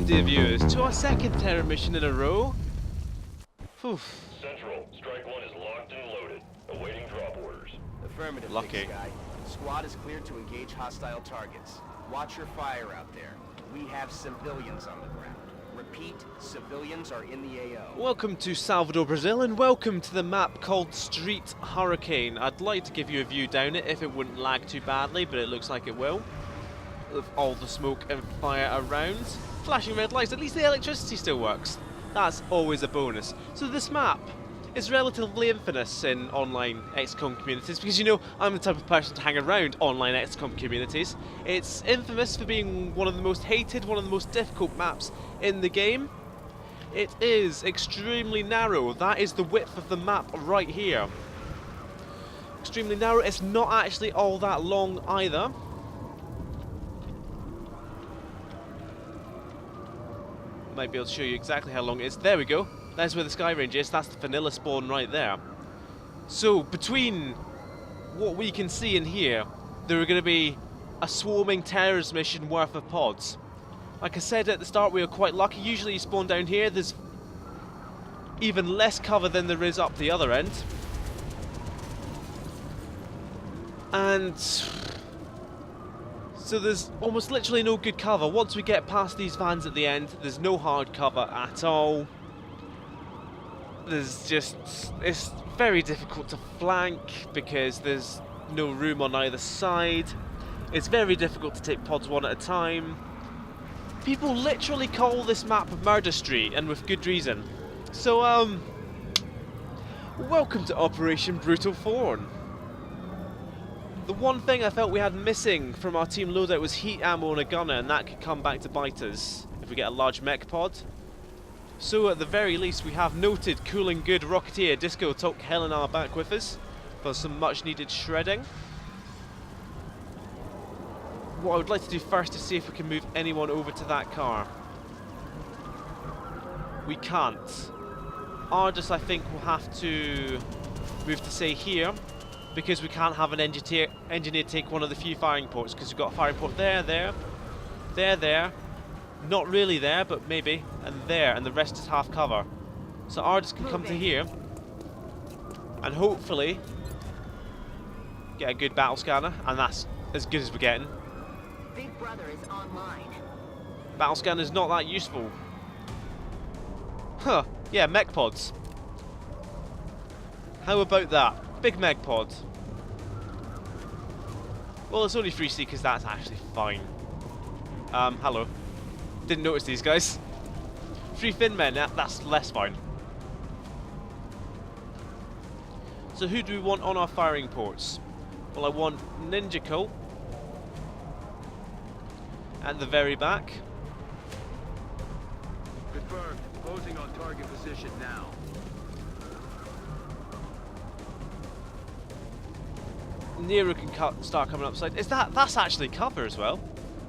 dear viewers, to our second terror mission in a row. Whew. Central, Strike 1 is locked and loaded, awaiting drop orders. Affirmative, Lucky. Big Sky. Squad is cleared to engage hostile targets. Watch your fire out there. We have civilians on the ground. Repeat, civilians are in the AO. Welcome to Salvador, Brazil, and welcome to the map called Street Hurricane. I'd like to give you a view down it if it wouldn't lag too badly, but it looks like it will. With all the smoke and fire around. Flashing red lights, at least the electricity still works. That's always a bonus. So this map is relatively infamous in online XCOM communities because, you know, I'm the type of person to hang around online XCOM communities. It's infamous for being one of the most hated, one of the most difficult maps in the game. It is extremely narrow. That is the width of the map right here. Extremely narrow. It's not actually all that long either. Might be able to show you exactly how long it is. There we go. That's where the sky range is. That's the vanilla spawn right there. So between what we can see in here, there are going to be a swarming terrorist mission worth of pods. Like I said at the start, we are quite lucky. Usually you spawn down here, there's even less cover than there is up the other end. And so there's almost literally no good cover. Once we get past these vans at the end, there's no hard cover at all. It's very difficult to flank because there's no room on either side. It's very difficult to take pods one at a time. People literally call this map Murder Street, and with good reason. So, welcome to Operation Brutal Thorn. The one thing I felt we had missing from our team loadout was heat ammo and a gunner, and that could come back to bite us if we get a large mech pod. So at the very least we have noted cool and good Rocketeer Disco Talk Helena back with us for some much needed shredding. What I would like to do first is see if we can move anyone over to that car. We can't. Ardus, I think, will have to move to, say, here, because we can't have an engineer take one of the few firing ports, because we've got a firing port there, not really there, but maybe, and there, and the rest is half cover. So Ardus can come to here, and hopefully get a good battle scanner, and that's as good as we're getting. Big Brother is online. Battle scanner's not that useful. Huh, yeah, mech pods. How about that? Big mech pod. Well, it's only 3C because that's actually fine. Hello. Didn't notice these guys. 3 fin men, that's less fine. So who do we want on our firing ports? Well, I want Ninja Colt at the very back. Confirmed. Closing on target position now. Nero can start coming upside. That's actually cover as well?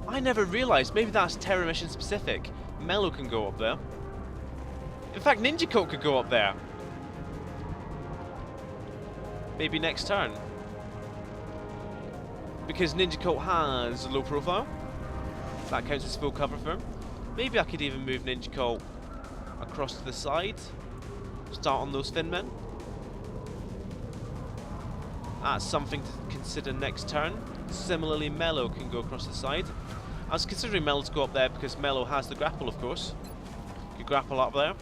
I never realised. Maybe that's terror mission specific. Mello can go up there. In fact, Ninja Coat could go up there. Maybe next turn. Because Ninja Coat has low profile. That counts as full cover for him. Maybe I could even move Ninja Coat across to the side. Start on those fin men. That's something to consider next turn. Similarly, Mello can go across the side. I was considering Mello to go up there because Mello has the grapple, of course. You grapple up there.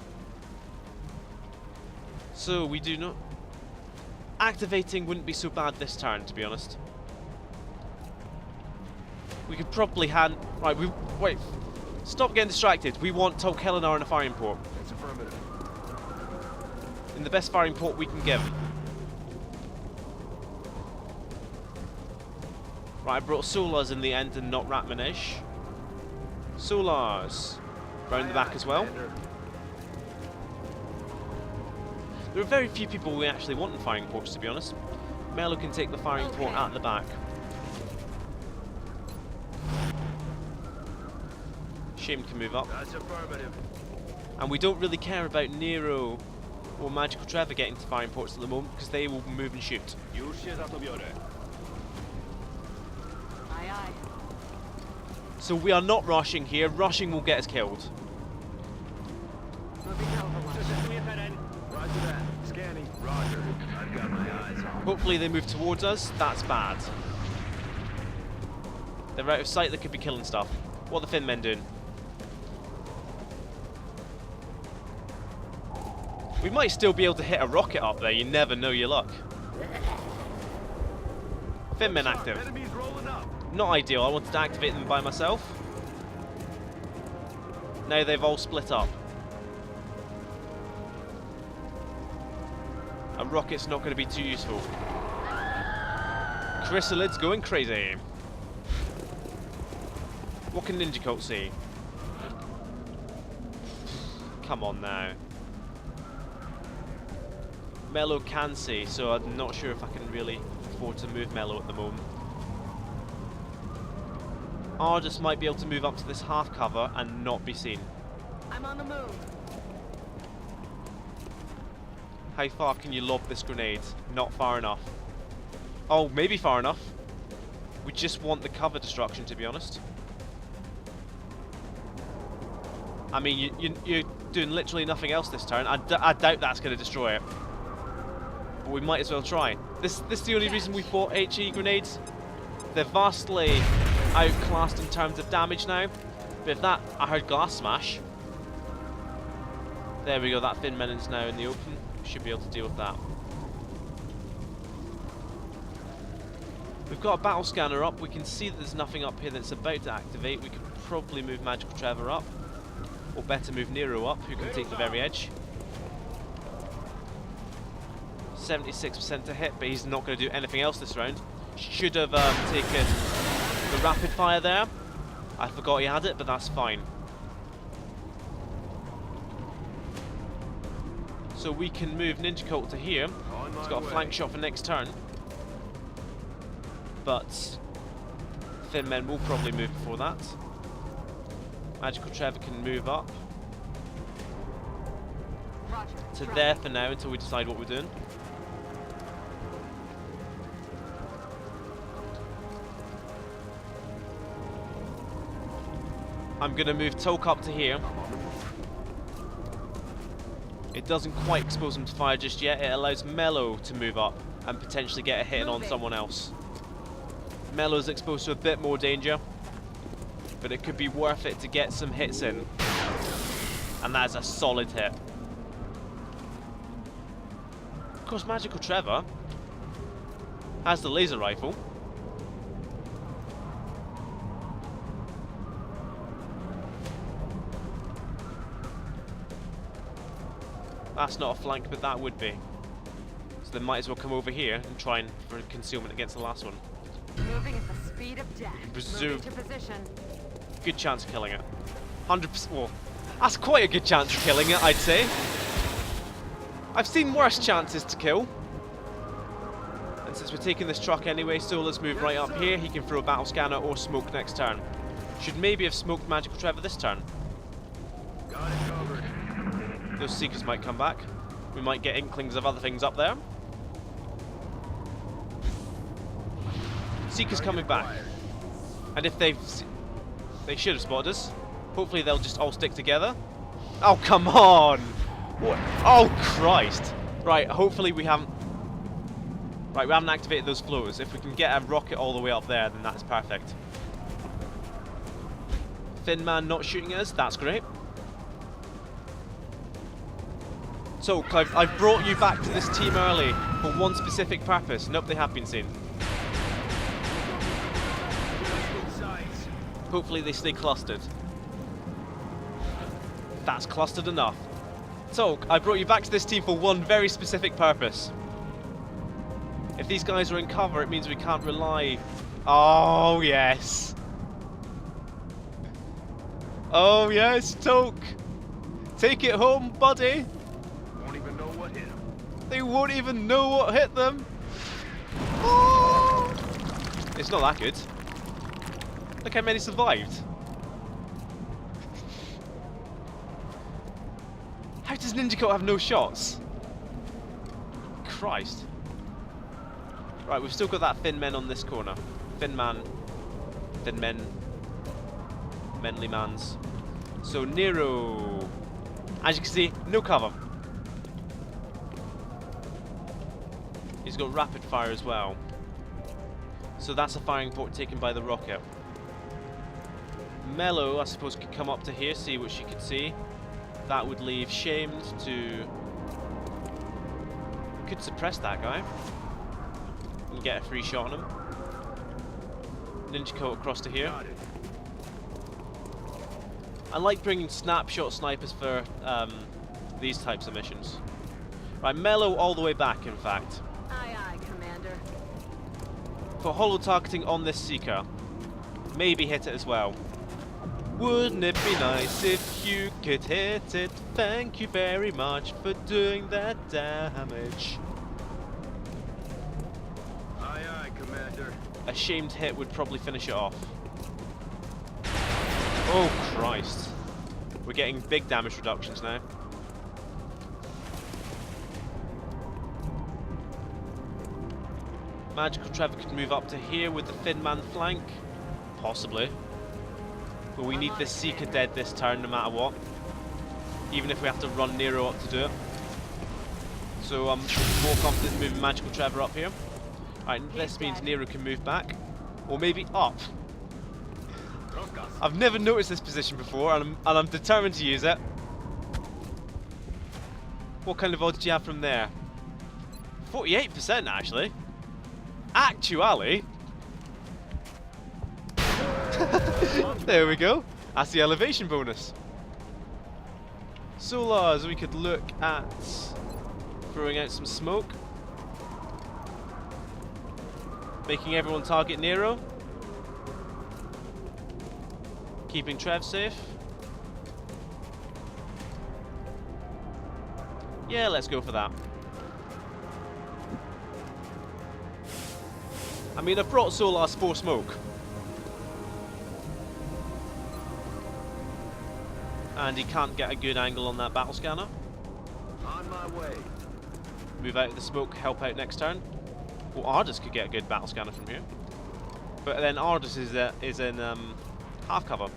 So we do not... Activating wouldn't be so bad this turn, to be honest. We could probably hand... Right, wait. Stop getting distracted. We want Tolk Helena in a firing port. That's affirmative. In the best firing port we can give. Right, I brought Solars in the end and not Ratmanish. Solars. Round the back as well. There are very few people we actually want in firing ports, to be honest. Mello can take the firing port at the back. Shame can move up. That's affirmative. And we don't really care about Nero or Magical Trevor getting to firing ports at the moment because they will move and shoot. Aye, aye. So we are not rushing here. Rushing will get us killed. Hopefully they move towards us. That's bad. They're out of sight. They could be killing stuff. What are the Finn men doing? We might still be able to hit a rocket up there. You never know your luck. Finn men active. Enemies rolling up. Not ideal. I wanted to activate them by myself. Now they've all split up. A rocket's not going to be too useful. Chrysalid's going crazy. What can Ninja Cult see? Come on now. Mello can see, so I'm not sure if I can really afford to move Mello at the moment. Ardus might be able to move up to this half cover and not be seen. I'm on the move. How far can you lob this grenade? Not far enough. Oh, maybe far enough. We just want the cover destruction, to be honest. I mean, you're doing literally nothing else this turn. I doubt that's going to destroy it. But we might as well try. This is the only reason we bought HE grenades. They're vastly outclassed in terms of damage now. But if that... I heard glass smash. There we go, that Finn Menon's now in the open. Should be able to deal with that. We've got a battle scanner up. We can see that there's nothing up here that's about to activate. We could probably move Magical Trevor up. Or better move Nero up, who can take the very edge. 76% to hit, but he's not going to do anything else this round. Should have taken the rapid fire there. I forgot he had it, but that's fine. So we can move Ninja Cult to here. He's got a flank shot for next turn. But Finn Men will probably move before that. Magical Trevor can move up to there for now until we decide what we're doing. I'm going to move Toke up to here. It doesn't quite expose him to fire just yet. It allows Mello to move up and potentially get a hit on someone else. Mello's exposed to a bit more danger, but it could be worth it to get some hits in. And that is a solid hit. Of course, Magical Trevor has the laser rifle. That's not a flank, but that would be. So they might as well come over here and try and for concealment against the last one. Moving at the speed of death. Presume. Moving to position. Good chance of killing it. 100%. Well, that's quite a good chance of killing it, I'd say. I've seen worse chances to kill. And since we're taking this truck anyway, so let's move right up here. He can throw a battle scanner or smoke next turn. Should maybe have smoked Magical Trevor this turn. Got it covered. Those Seekers might come back. We might get inklings of other things up there. Seekers coming back. And if they should have spotted us. Hopefully they'll just all stick together. Oh, come on! What? Oh, Christ! Right, hopefully we haven't... Right, we haven't activated those flows. If we can get a rocket all the way up there, then that's perfect. Finn Man not shooting us, that's great. So, Clive, I've brought you back to this team early for one specific purpose. Nope, they have been seen. Hopefully they stay clustered. That's clustered enough. So, I brought you back to this team for one very specific purpose. If these guys are in cover, it means we can't rely... Oh, yes. Oh, yes, Toke. Take it home, buddy. Won't even know what hit him. They won't even know what hit them. Oh! It's not that good. Look how many survived. How does Ninja Cult have no shots? Christ. Right, we've still got that Finn Men on this corner. Finn Man. Finn Men. Menly Mans. So Nero. As you can see, no cover. got rapid fire as well. So that's a firing port taken by the rocket. Mellow, I suppose, could come up to here, see what she could see. That would leave Shamed to... Could suppress that guy. And get a free shot on him. Ninja Coat across to here. Got it. I like bringing snapshot snipers for these types of missions. Right, Mellow all the way back, in fact. Aye, aye, Commander. For holo targeting on this Seeker. Maybe hit it as well. Wouldn't it be nice if you could hit it? Thank you very much for doing that damage. Aye, aye, Commander. A Shamed hit would probably finish it off. Oh Christ. We're getting big damage reductions now. Magical Trevor could move up to here with the Thin Man flank. Possibly. But we need this Seeker dead this turn no matter what. Even if we have to run Nero up to do it. So I'm more confident moving Magical Trevor up here. Alright, this means Nero can move back. Or maybe up. I've never noticed this position before and I'm determined to use it. What kind of odds do you have from there? 48% actually. Actually. There we go. That's the elevation bonus. Solars, we could look at throwing out some smoke. Making everyone target Nero. Keeping Trev safe. Yeah, let's go for that. I mean, I've brought Solars for smoke. And he can't get a good angle on that battle scanner. On my way. Move out of the smoke, help out next turn. Well, Ardus could get a good battle scanner from here. But then Ardus is in half cover.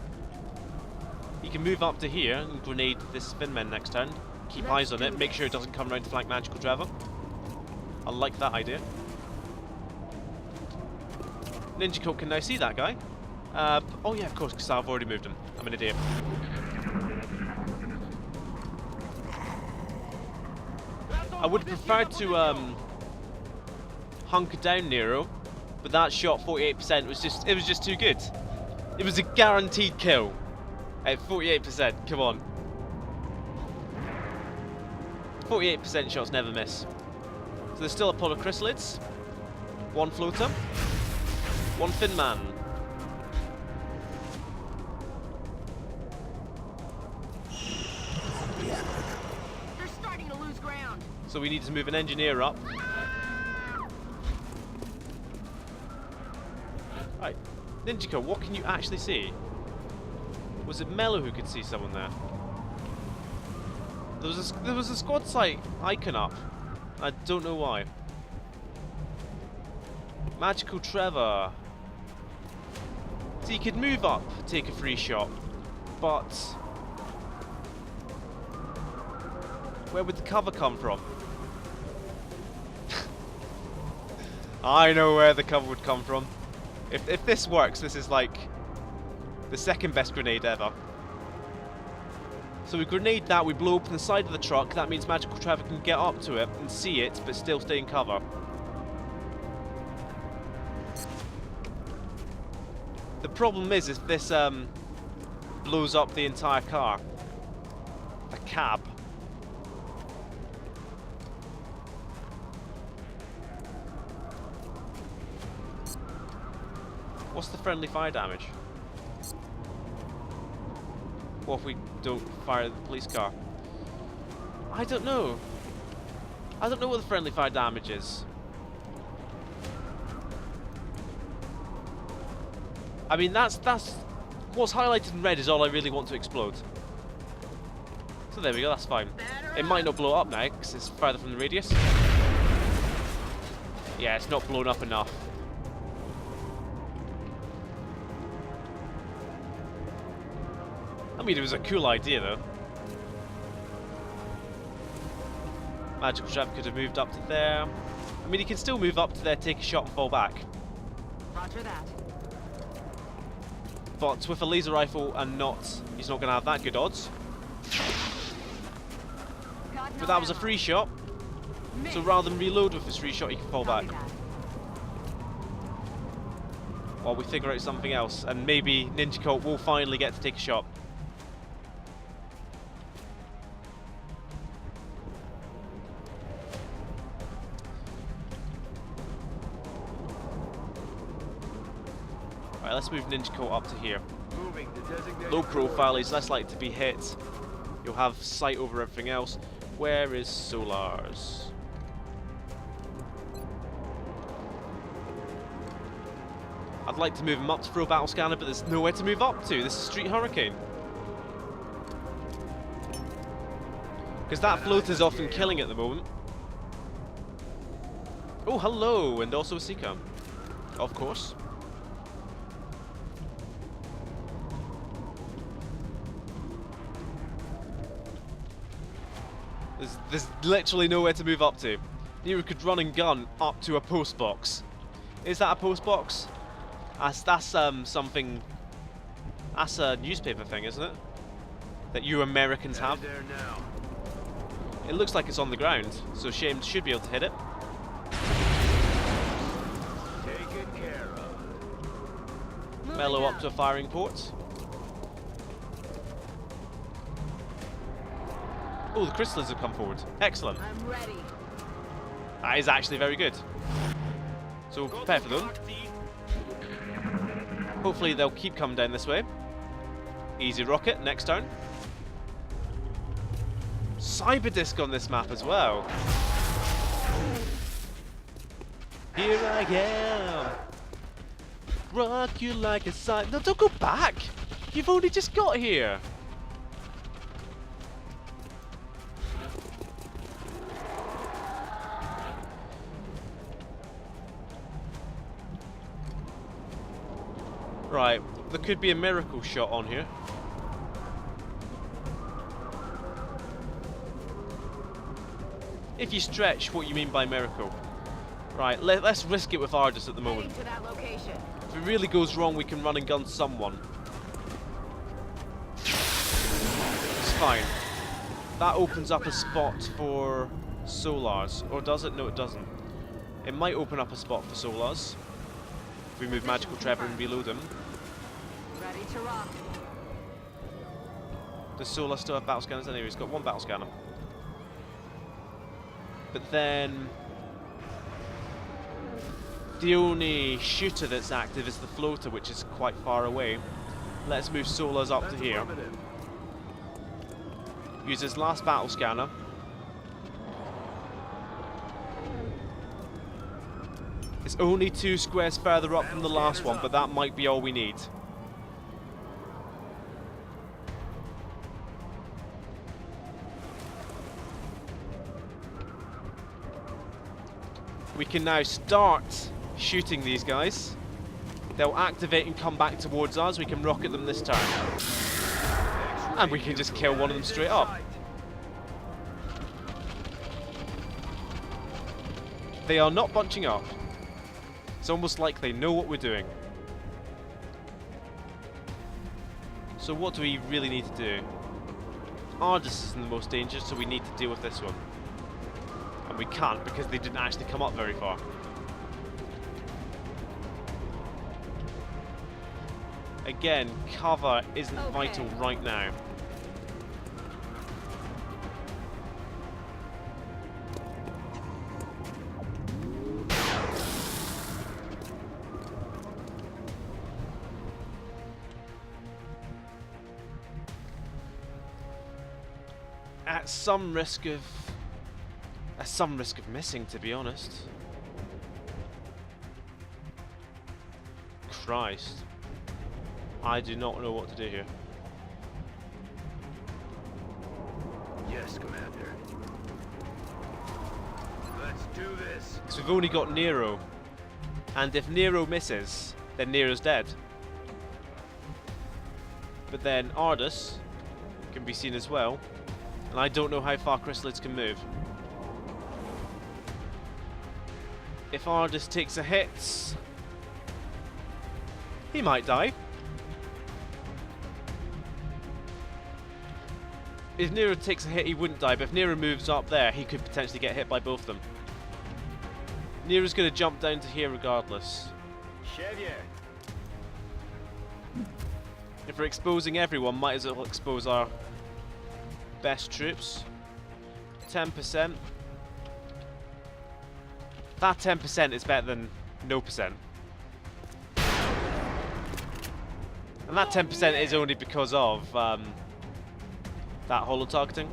He can move up to here and grenade this Finmen next turn. Keep eyes on it, make sure it doesn't come around to flank Magical Trevor. I like that idea. Ninja Coat can now see that guy. Oh yeah, of course, because I've already moved him. I'm an idiot. I would have preferred to hunker down Nero, but that shot 48% was just too good. It was a guaranteed kill at 48%. Come on, 48% shots never miss. So there's still a pod of chrysalids, one floater, one fin man. They're starting to lose ground. So we need to move an engineer up. Right, Ninja Coat, what can you actually see? Was it Mello who could see someone there? There was a squad site icon up. I don't know why. Magical Trevor. So he could move up, take a free shot, but where would the cover come from? I know where the cover would come from. If this works, this is like the second best grenade ever. So we grenade that, we blow open the side of the truck. That means Magical Trevor can get up to it and see it, but still stay in cover. The problem is if this blows up the entire car. A cab. What's the friendly fire damage? What if we don't fire the police car? I don't know. I don't know what the friendly fire damage is. I mean, that's what's highlighted in red is all I really want to explode. So there we go, that's fine. It might not blow up now because it's further from the radius. Yeah, it's not blown up enough. I mean, it was a cool idea though. Magical Trevor could have moved up to there. I mean, he can still move up to there, take a shot and fall back. Roger that. But with a laser rifle and not, he's not going to have that good odds. Got no But that was a ammo. free shot, Missed. so rather than reload with his free shot, he can fall Copy back. that. While we figure out something else, and maybe Ninja Colt will finally get to take a shot. Right, let's move Ninja Colt up to here. Moving to designated Low profile, he's less likely to be hit. You'll have sight over everything else. Where is Solars? I'd like to move him up to throw a battle scanner, but there's nowhere to move up to. This is Street Hurricane. Because that float is often killing at the moment. Oh, hello, and also a Seacom. Of course. There's literally nowhere to move up to. Nero could run and gun up to a post box. Is that a post box? That's something. That's a newspaper thing, isn't it? That you Americans have. Headed there now. It looks like it's on the ground, so Shames should be able to hit it. Taken care of. Moving Mellow up out. to a firing port. Oh, the crystals have come forward. Excellent. I'm ready. That is actually very good. So prepare for them. Hopefully they'll keep coming down this way. Easy rocket, next turn. Cyber disc on this map as well. Here I am. Rock you like a cyber. No, don't go back. You've only just got here. Right, there could be a miracle shot on here. If you stretch what you mean by miracle. Right, let's risk it with Ardus at the moment. Heading to that location. If it really goes wrong, we can run and gun someone. It's fine. That opens up a spot for Solars. Or does it? No, it doesn't. It might open up a spot for Solars. If we move Magical Trevor and reload him. Ready to rock. Does Solar still have battle scanners? Anyway, he's got one battle scanner. But then the only shooter that's active is the floater, which is quite far away. Let's move Solars up to here. Affirmative. Use his last battle scanner. It's only 2 squares further up from the last one, but that might be all we need. We can now start shooting these guys. They'll activate and come back towards us. We can rocket them this turn. And we can just kill one of them straight up. They are not bunching up. It's almost like they know what we're doing. So what do we really need to do? Ardus is in the most danger, so we need to deal with this one. And we can't because they didn't actually come up very far. Again, cover isn't vital right now. At some risk of missing, to be honest. Christ. I do not know what to do here. Yes, Commander. Let's do this. Because we've only got Nero. And if Nero misses, then Nero's dead. But then Ardus can be seen as well. And I don't know how far Chrysalids can move. If Ardis takes a hit, he might die. If Nero takes a hit, he wouldn't die, but if Nero moves up there, he could potentially get hit by both of them. Nero's going to jump down to here regardless. Xavier. If we're exposing everyone, might as well expose our best troops. 10%. That 10% is better than no percent. And that 10% is only because of that holo targeting.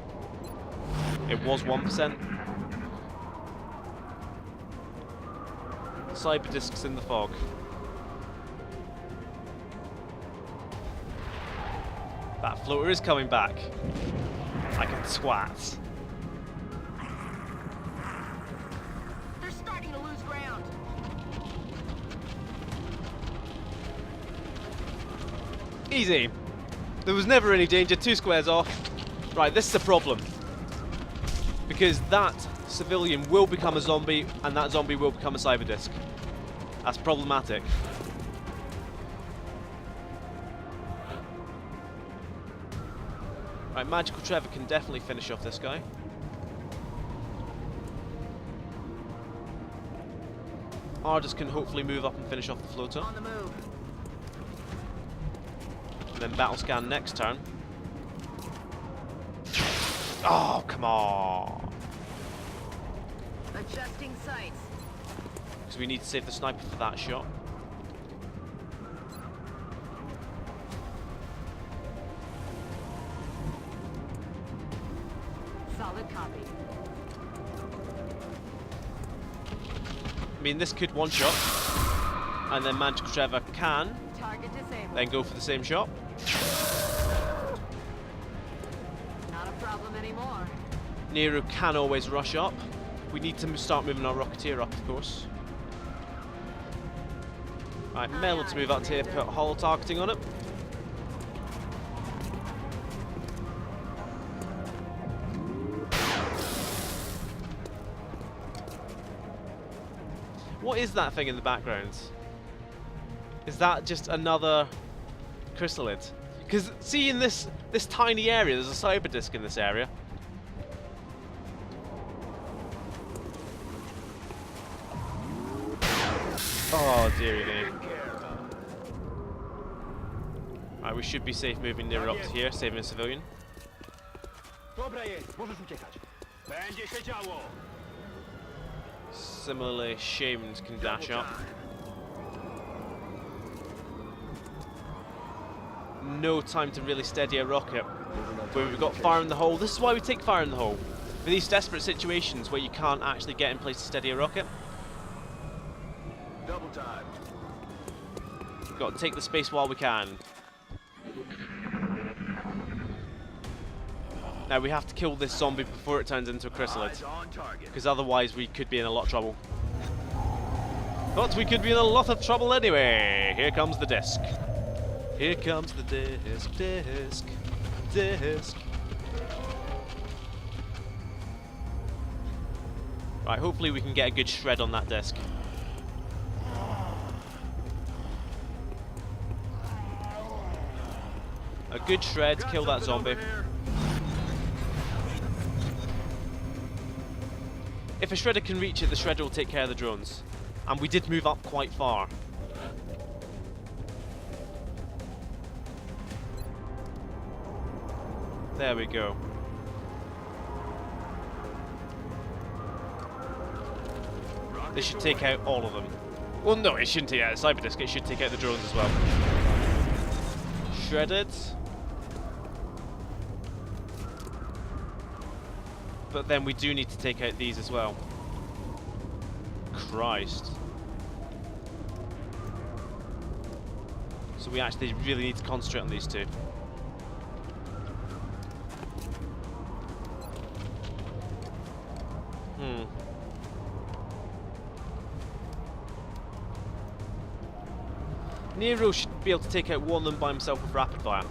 It was 1%. Cyber discs in the fog. That floater is coming back. Like a twat. They're starting to lose ground. Easy. There was never any danger. 2 squares off. Right, this is a problem. Because that civilian will become a zombie, and that zombie will become a cyber disc. That's problematic. Right, Magical Trevor can definitely finish off this guy. Ardis can hopefully move up and finish off the floater. On the move. And then battle scan next turn. Oh, come on! Adjusting sights. Because we need to save the sniper for that shot. Solid copy. I mean, this could one shot, and then Magical Trevor can Target disabled. then go for the same shot. Not a problem anymore. Nero can always rush up. We need to start moving our Rocketeer up, of course. Right, Mel to move up to here, put holo targeting on it. What is that thing in the background? Is that just another chrysalid? Because see, in this tiny area, there's a cyber disc in this area. Oh dearie me. Right, we should be safe moving nearer up to here, saving a civilian. Dobra jest, możesz uciekać. Będzie się działo. Similarly, Shamed can dash up. No time to really steady a rocket. But we've got fire in the hole. This is why we take fire in the hole. For these desperate situations where you can't actually get in place to steady a rocket. Double time. Got to take the space while we can. Now we have to kill this zombie before it turns into a chrysalid. Eyes on target. Because otherwise we could be in a lot of trouble. But we could be in a lot of trouble anyway. Here comes the disc. Here comes the disc, disc. Right, hopefully we can get a good shred on that disc. A good shred, kill that zombie. If a shredder can reach it, the shredder will take care of the drones. And we did move up quite far. There we go. This should take out all of them. Well, no, it shouldn't take out the cyber disc, it should take out the drones as well. Shredded. But then we do need to take out these as well. Christ. So we actually really need to concentrate on these two. Nero should be able to take out one of them by himself with rapid fire.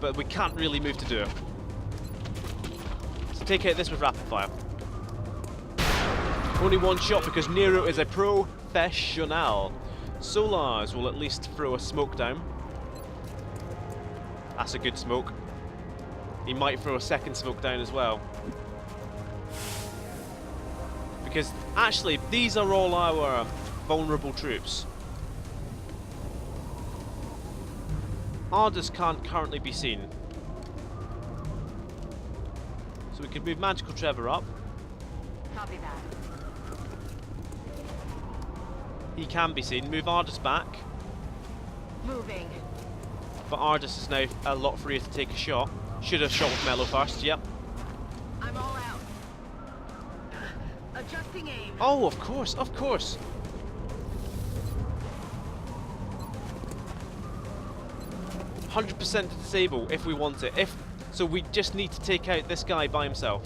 But we can't really move to do it. So take out this with rapid fire. Only one shot because Nero is a professional. Solars will at least throw a smoke down. That's a good smoke. He might throw a second smoke down as well. Because actually, these are all our vulnerable troops. Ardus can't currently be seen. So we could move Magical Trevor up. Copy that. He can be seen. Move Ardus back. Moving. But Ardus is now a lot freer to take a shot. Should have shot with Mello first, yep. I'm all out. Adjusting aim. Oh, of course, of course. %, to disable if we want it. So we just need to take out this guy by himself.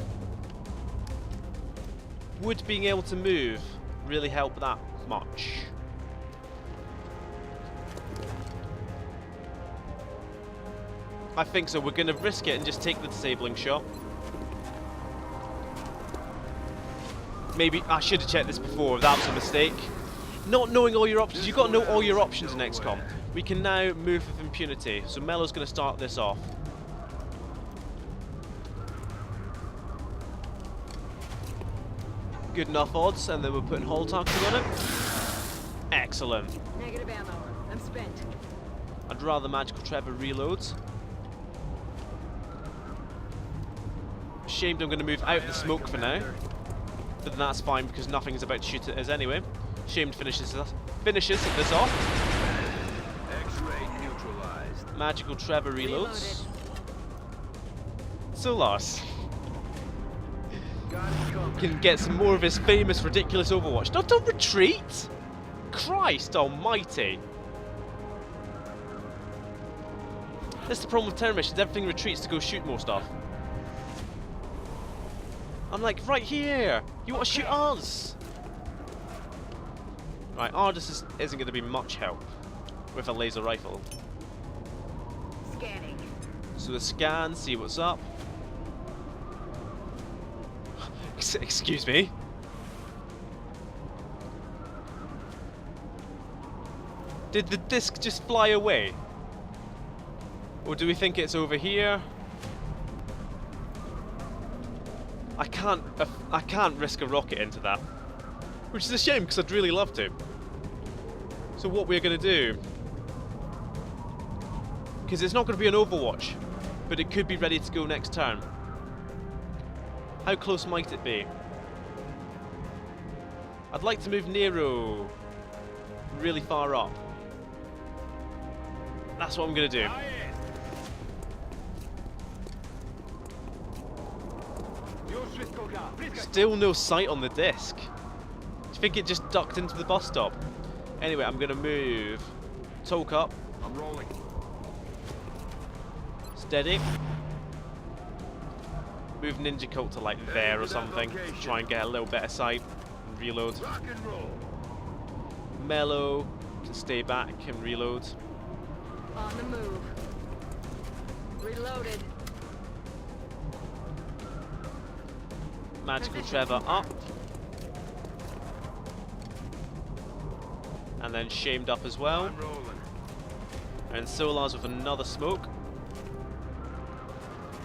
Would being able to move really help that much? I think so. We're going to risk it and just take the disabling shot. Maybe I should have checked this before. That was a mistake. Not knowing all your options. You've got to know all your options in XCOM. We can now move with impunity. So Mello's going to start this off. Good enough odds, and then we're putting hull targeting on it. Excellent. Negative ammo. I'm spent. I'd rather Magical Trevor reloads. Shamed I'm going to move out the smoke for now. But then that's fine because nothing is about to shoot at us anyway. Shamed finishes this off. X-ray neutralized. Magical Trevor reloads. Solars can get some more of his famous, ridiculous Overwatch. No, don't retreat! Christ almighty! That's the problem with terror missions. Everything retreats to go shoot more stuff. I'm like, right here! You want to shoot us? Right, Ardus isn't going to be much help with a laser rifle. Scanning. So the scan, see what's up. Excuse me. Did the disc just fly away? Or do we think it's over here? I can't risk a rocket into that. Which is a shame because I'd really love to. So what we're going to do, because it's not going to be an Overwatch, but it could be ready to go next turn. How close might it be? I'd like to move Nero really far up. That's what I'm going to do. Still no sight on the disc. Do you think it just ducked into the bus stop? Anyway, I'm going to move Tolk up. I'm rolling. Steady. Move Ninja Cult to like there or something. Try and get a little better sight. And reload. Rock and roll. Mello can stay back and reload. On the move. Reloaded. Magical Trevor up. And then Shamed up as well. I'm rolling. And Solars with another smoke.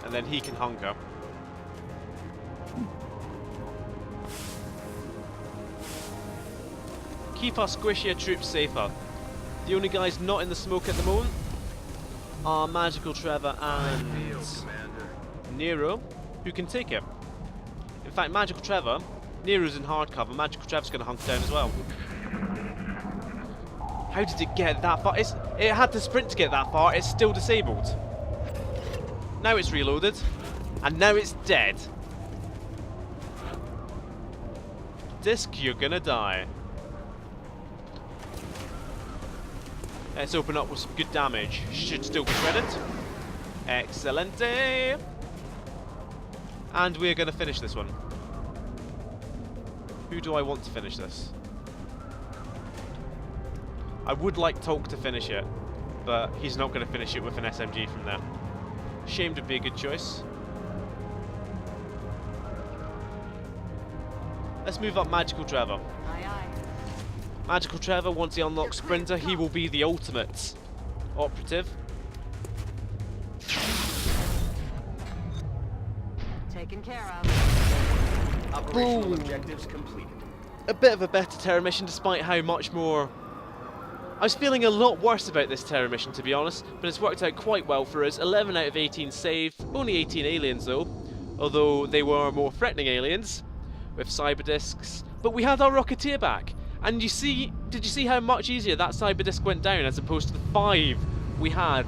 And then he can hunker. Keep our squishier troops safer. The only guys not in the smoke at the moment are Magical Trevor and Nero, who can take it. In fact, Magical Trevor, Nero's in hard cover, Magical Trevor's going to hunker down as well. How did it get that far? It had to sprint to get that far, it's still disabled. Now it's reloaded, and now it's dead. Disc, you're gonna die. Let's open up with some good damage. Should still be shredded. Excelente. And we're going to finish this one. Who do I want to finish this? I would like Tolk to finish it, but he's not going to finish it with an SMG from there. Shamed would be a good choice. Let's move up Magical Trevor. Aye, aye. Magical Trevor, once he unlocks Sprinter, he will be the ultimate operative. Taken care of. Operational Boom. objectives completed. A bit of a better Terra mission, despite how much more... I was feeling a lot worse about this Terra mission, to be honest, but it's worked out quite well for us. 11 out of 18 saved, only 18 aliens though, although they were more threatening aliens with cyber discs. But we had our Rocketeer back, and did you see how much easier that cyber disc went down as opposed to the 5 we had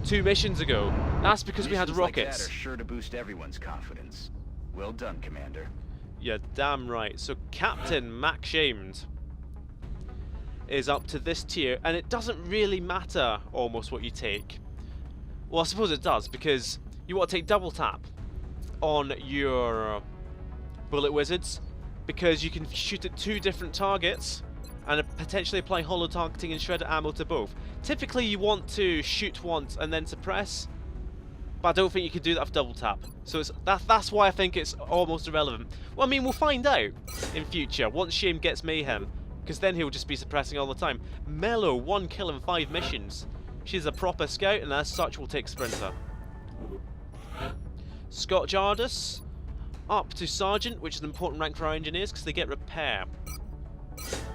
2 missions ago? That's because we had Missions like that rockets. are sure to boost everyone's confidence. Well done, Commander. You're damn right. So Captain Mac Shamed is up to this tier, and it doesn't really matter almost what you take. Well, I suppose it does, because you want to take double tap on your bullet wizards, because you can shoot at 2 different targets and potentially apply holo targeting and shredder ammo to both. Typically you want to shoot once and then suppress, but I don't think you can do that with double tap. So that's why I think it's almost irrelevant. Well, I mean, we'll find out in future once Shame gets Mayhem, because then he'll just be suppressing all the time. Mellow, 1 kill in 5 missions. She's a proper scout, and as such will take Sprinter. Scott Jardis, up to Sergeant, which is an important rank for our engineers because they get repair.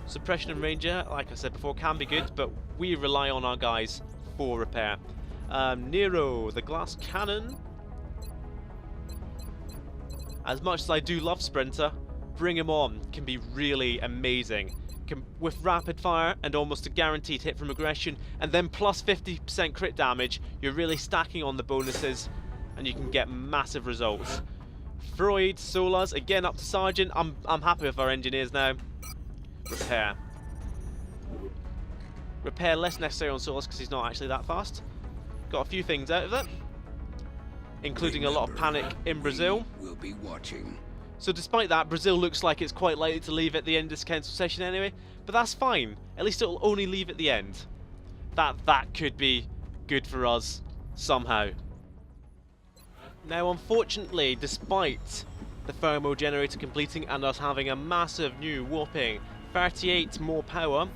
Suppression and Ranger, like I said before, can be good, but we rely on our guys for repair. Nero, the glass cannon. As much as I do love Sprinter, bring him on can be really amazing. With rapid fire and almost a guaranteed hit from aggression, and then plus 50% crit damage, you're really stacking on the bonuses, and you can get massive results. Freud, Solas, again up to Sergeant. I'm happy with our engineers now. Repair. Repair less necessary on Solas because he's not actually that fast. Got a few things out of it, including a lot of panic in Brazil. We'll be watching. So despite that, Brazil looks like it's quite likely to leave at the end of this council session anyway, but that's fine. At least it'll only leave at the end. That could be good for us somehow. Now unfortunately, despite the thermo generator completing and us having a massive new whopping 38 more power,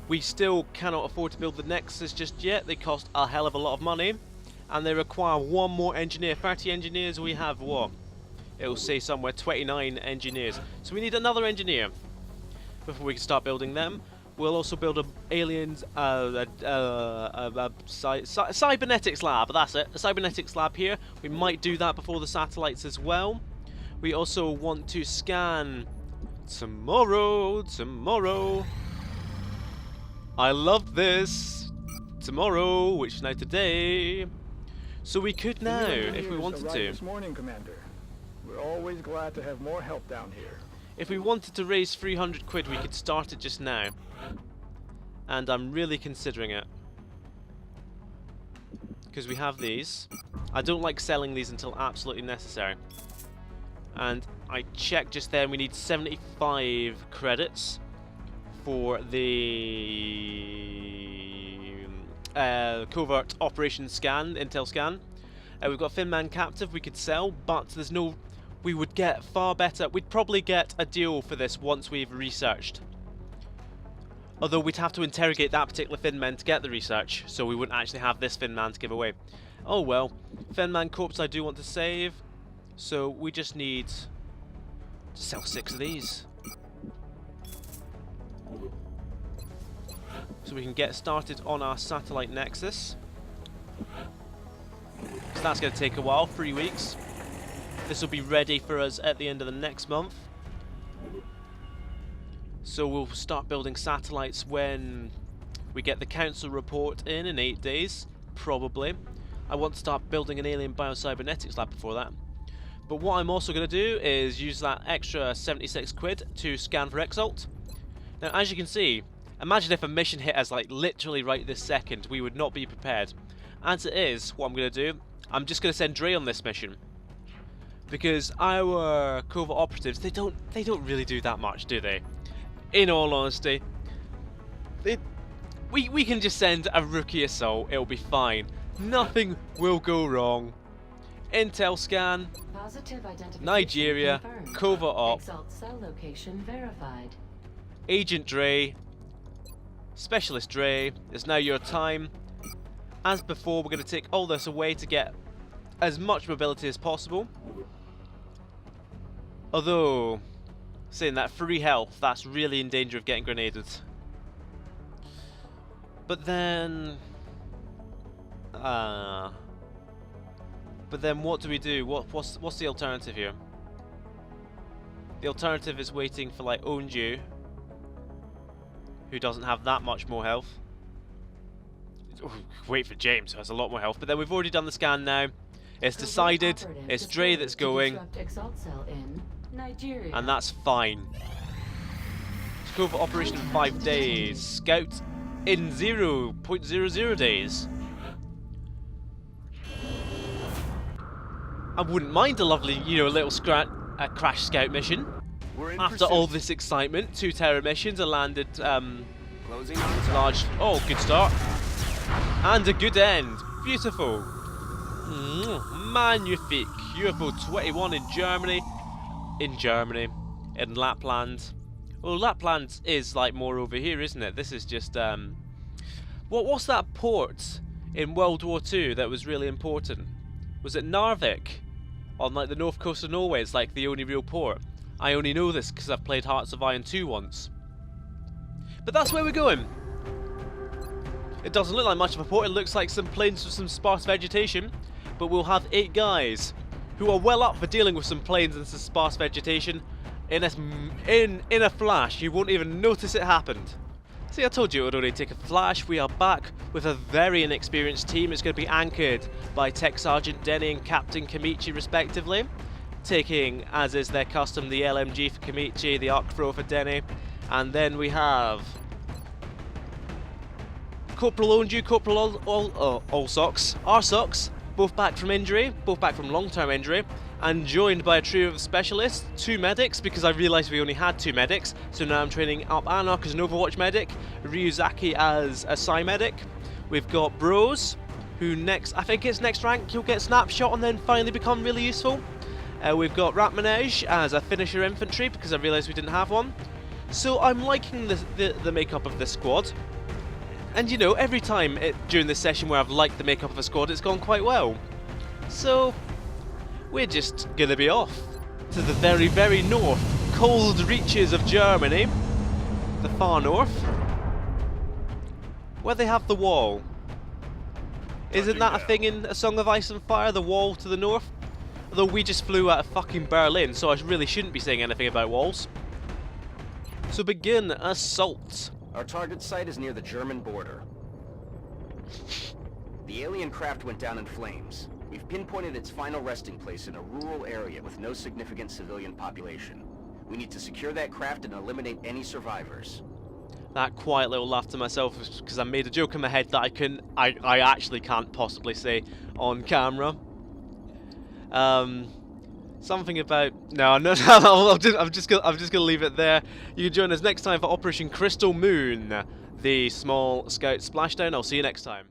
we still cannot afford to build the Nexus just yet. They cost a hell of a lot of money, and they require 1 more engineer. 30 engineers, we have what? It'll say somewhere 29 engineers. So we need another engineer before we can start building them. We'll also build a aliens cybernetics lab. That's it, a cybernetics lab here. We might do that before the satellites as well. We also want to scan tomorrow. I love this. Tomorrow, which is now today. So we could now, if we wanted to. This morning, Commander. We're always glad to have more help down here. If we wanted to raise 300 quid, we could start it just now. And I'm really considering it. Because we have these. I don't like selling these until absolutely necessary. And I checked just then, we need 75 credits for the covert operations scan, intel scan. We've got Finman captive we could sell, but there's no... We would get far better. We'd probably get a deal for this once we've researched. Although we'd have to interrogate that particular Finman to get the research, so we wouldn't actually have this Finman to give away. Oh well. Finman corpse I do want to save, so we just need to sell 6 of these. So we can get started on our satellite nexus. So that's going to take a while, 3 weeks. This will be ready for us at the end of the next month. So we'll start building satellites when we get the council report in 8 days, probably. I want to start building an alien biocybernetics lab before that. But what I'm also going to do is use that extra 76 quid to scan for Exalt. Now as you can see, imagine if a mission hit us like literally right this second, we would not be prepared. As it is, what I'm going to do, I'm just going to send Dre on this mission. Because our covert operatives, they don't really do that much, do they? In all honesty, we can just send a rookie assault, it'll be fine. Nothing will go wrong. Intel scan. Positive identification Nigeria. confirmed. Covert op. Exalt cell location verified. Agent Dre. Specialist Dre. It's now your time. As before, we're going to take all this away to get as much mobility as possible. Although, saying that, free health, that's really in danger of getting grenaded. But then... but then what do we do? What's the alternative here? The alternative is waiting for, like, Onju, who doesn't have that much more health. Wait for James, who has a lot more health. But then we've already done the scan now. It's decided. It's Dre that's going. Exalt cell in Nigeria. And that's fine. Scope for operation in 5 days. Scout in 0.00 days. I wouldn't mind a lovely, little crash scout mission. We're in After pursuit. all this excitement, 2 terror missions are landed. Closing on Large. Oh, good start. And a good end. Beautiful. Magnifique. UFO 21 in Germany. In Lapland. Well, Lapland is like more over here, isn't it? This is just what's that port in World War II that was really important? Was it Narvik on like the north coast of Norway? It's like the only real port. I only know this because I've played Hearts of Iron 2 once. But that's where we're going. It doesn't look like much of a port. It looks like some plains with some sparse vegetation. But we'll have 8 guys who are well up for dealing with some plains and some sparse vegetation in a flash. You won't even notice it happened. See, I told you it would only take a flash. We are back with a very inexperienced team. It's going to be anchored by Tech Sergeant Denny and Captain Kamichi respectively, taking, as is their custom, the LMG for Kamichi, the Arc Throw for Denny, and then we have Corporal Onju, Corporal Allsocks, Arsocks, both back from injury, both back from long-term injury, and joined by a trio of specialists, 2 medics, because I realised we only had 2 medics, so now I'm training up Anarch as an Overwatch medic, Ryuzaki as a Psy medic. We've got Bros, who I think it's next rank, he'll get Snapshot and then finally become really useful. We've got Ratmanej as a finisher infantry, because I realised we didn't have one. So I'm liking the makeup of this squad. And every time during this session where I've liked the makeup of a squad, it's gone quite well. So, we're just going to be off to the very, very north, cold reaches of Germany, the far north, where they have the wall. Isn't that a thing in A Song of Ice and Fire, the wall to the north? Although we just flew out of fucking Berlin, so I really shouldn't be saying anything about walls. So begin assault. Our target site is near the German border. The alien craft went down in flames. We've pinpointed its final resting place in a rural area with no significant civilian population. We need to secure that craft and eliminate any survivors. That quiet little laugh to myself was because I made a joke in my head that I actually can't possibly say on camera. Something about no, I'm just gonna leave it there. You can join us next time for Operation Crystal Moon, the small scout splashdown. I'll see you next time.